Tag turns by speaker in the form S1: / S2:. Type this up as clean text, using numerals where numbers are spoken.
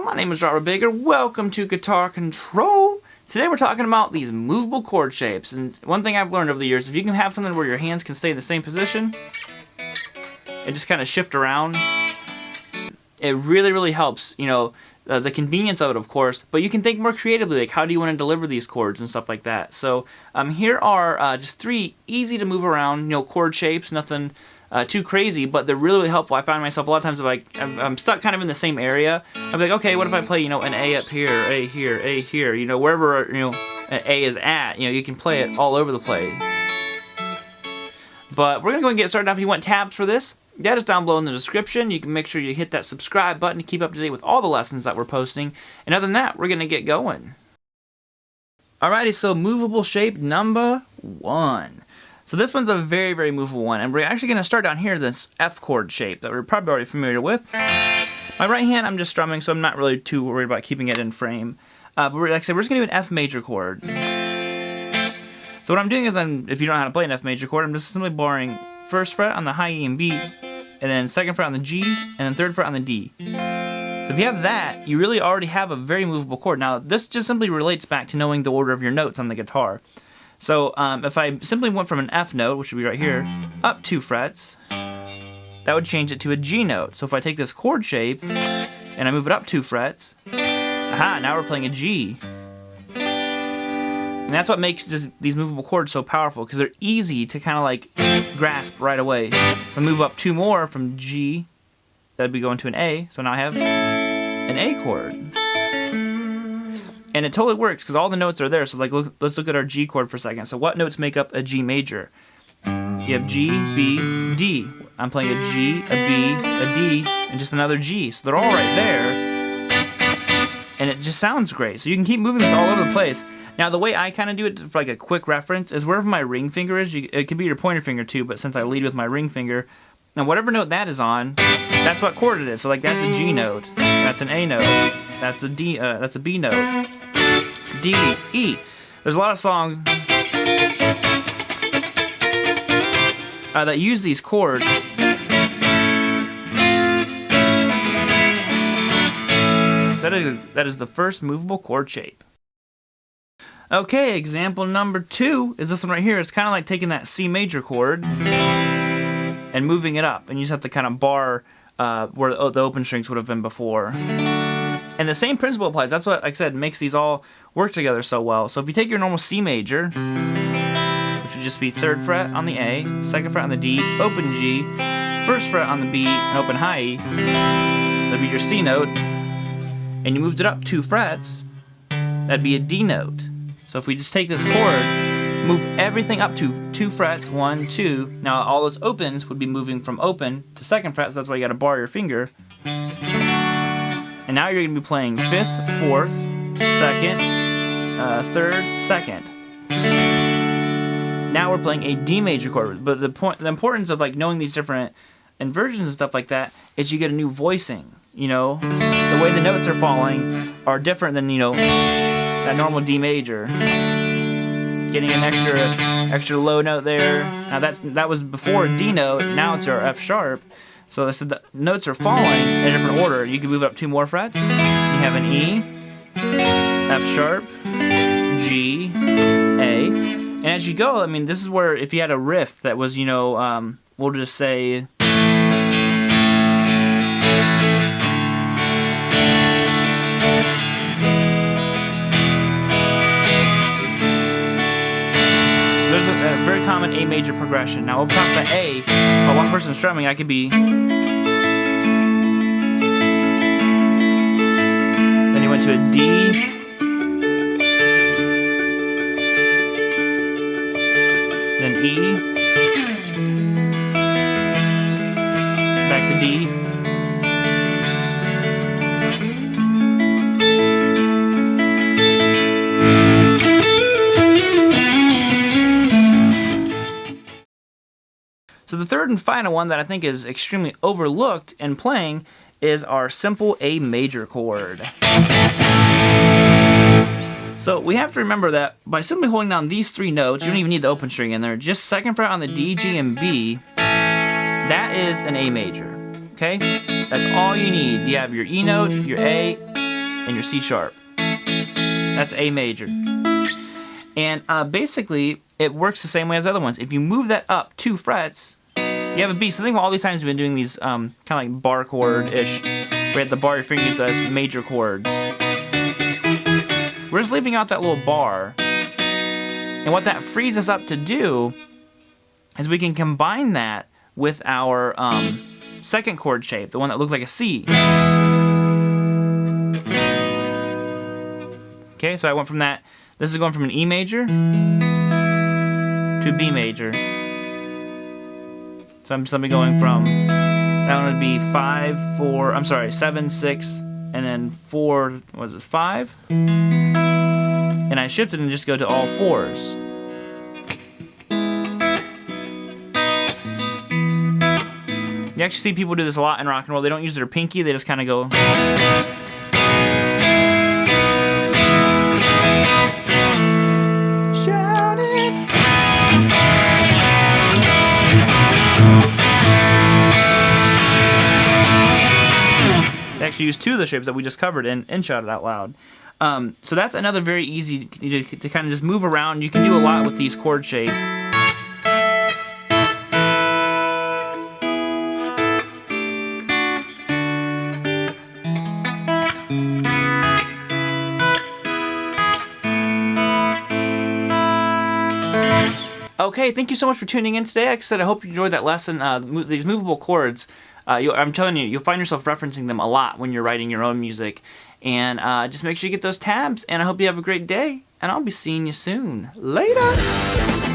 S1: my name is Robert Baker. Welcome to Guitar Control. Today we're talking about these movable chord shapes. And one thing I've learned over the years, if you can have something where your hands can stay in the same position and just kind of shift around, it really helps, you know, the convenience of it, of course, but you can think more creatively, like how do you want to deliver these chords and stuff like that. So here are just three easy to move around, you know, chord shapes, nothing too crazy, but they're really helpful. I find myself a lot of times if I'm stuck kind of in the same area, I'm like, okay, what if I play, you know, an A up here, A here, A here, you know, wherever, you know, an A is at, you know, you can play it all over the place. But we're gonna go and get started. Now, if you want tabs for this, that is down below in the description. You can make sure you hit that subscribe button to keep up to date with all the lessons that we're posting. And other than that, we're gonna get going. Alrighty, so movable shape number 1. So this one's a very movable one, and we're actually going to start down here, this F chord shape that we're probably already familiar with. My right hand, I'm just strumming, so I'm not really too worried about keeping it in frame. But like I said, we're just going to do an F major chord. So what I'm doing is, if you don't know how to play an F major chord, I'm just simply barring first fret on the high E and B, and then second fret on the G, and then third fret on the D. So if you have that, you really already have a very movable chord. Now, this just simply relates back to knowing the order of your notes on the guitar. So if I simply went from an F note, which would be right here, up 2 frets, that would change it to a G note. So if I take this chord shape and I move it up 2 frets, aha, now we're playing a G. And that's what makes these movable chords so powerful, because they're easy to kind of like grasp right away. If I move up 2 more from G, that'd be going to an A. So now I have an A chord. And it totally works because all the notes are there. So like, let's look at our G chord for a second. So what notes make up a G major? You have G, B, D. I'm playing a G, a B, a D, and just another G. So they're all right there. And it just sounds great. So you can keep moving this all over the place. Now the way I kind of do it for like a quick reference is wherever my ring finger is, it could be your pointer finger too, but since I lead with my ring finger, now whatever note that is on, that's what chord it is. So like that's a G note, that's an A note, that's a D, that's a B note. D, E. There's a lot of songs that use these chords. So that is the first movable chord shape. Okay, example number 2 is this one right here. It's kind of like taking that C major chord and moving it up, and you just have to kind of bar where the open strings would have been before. And the same principle applies. That's what, like I said, makes these all work together so well. So if you take your normal C major, which would just be 3rd fret on the A, 2nd fret on the D, open G, 1st fret on the B, and open high E, that'd be your C note, and you moved it up 2 frets, that'd be a D note. So if we just take this chord, move everything up to 2 frets, 1, 2, now all those opens would be moving from open to 2nd fret, so that's why you gotta bar your finger. And now you're going to be playing 5th, 4th, 2nd, 3rd, 2nd. Now we're playing a D major chord. But the importance of like knowing these different inversions and stuff like that is you get a new voicing. You know, the way the notes are falling are different than, you know, that normal D major. Getting an extra low note there. Now that was before a D note. Now it's our F sharp. So I said the notes are falling in a different order. You can move up 2 more frets. You have an E, F sharp, G, A. And as you go, I mean, this is where if you had a riff that was, you know, we'll just say... There's a very common A major progression. Now, over top of the A, while one person's strumming, I could be... Then you went to a D. Then E. Back to D. So the third and final one that I think is extremely overlooked in playing is our simple A major chord. So we have to remember that by simply holding down these 3 notes, you don't even need the open string in there, just 2nd fret on the D, G, and B, that is an A major, okay? That's all you need. You have your E note, your A, and your C sharp. That's A major. And basically, it works the same way as other ones. If you move that up 2 frets, you have a B. So think about all these times we've been doing these kind of like bar chord-ish, where at the bar your finger does major chords. We're just leaving out that little bar. And what that frees us up to do is we can combine that with our second chord shape, the one that looks like a C. Okay, so I went from that. This is going from an E major to B major. So I'm just going to be going from, that one would be 5, 4, I'm sorry, 7, 6, and then 4, what is it, 5? And I shifted and just go to all 4s. You actually see people do this a lot in rock and roll. They don't use their pinky, they just kind of go. Shout it. They actually use 2 of the shapes that we just covered and Shout It Out Loud. So that's another very easy to kind of just move around. You can do a lot with these chord shapes. Okay, thank you so much for tuning in today. Like I said, I hope you enjoyed that lesson. These movable chords, I'm telling you, you'll find yourself referencing them a lot when you're writing your own music. And just make sure you get those tabs, and I hope you have a great day, and I'll be seeing you soon. Later!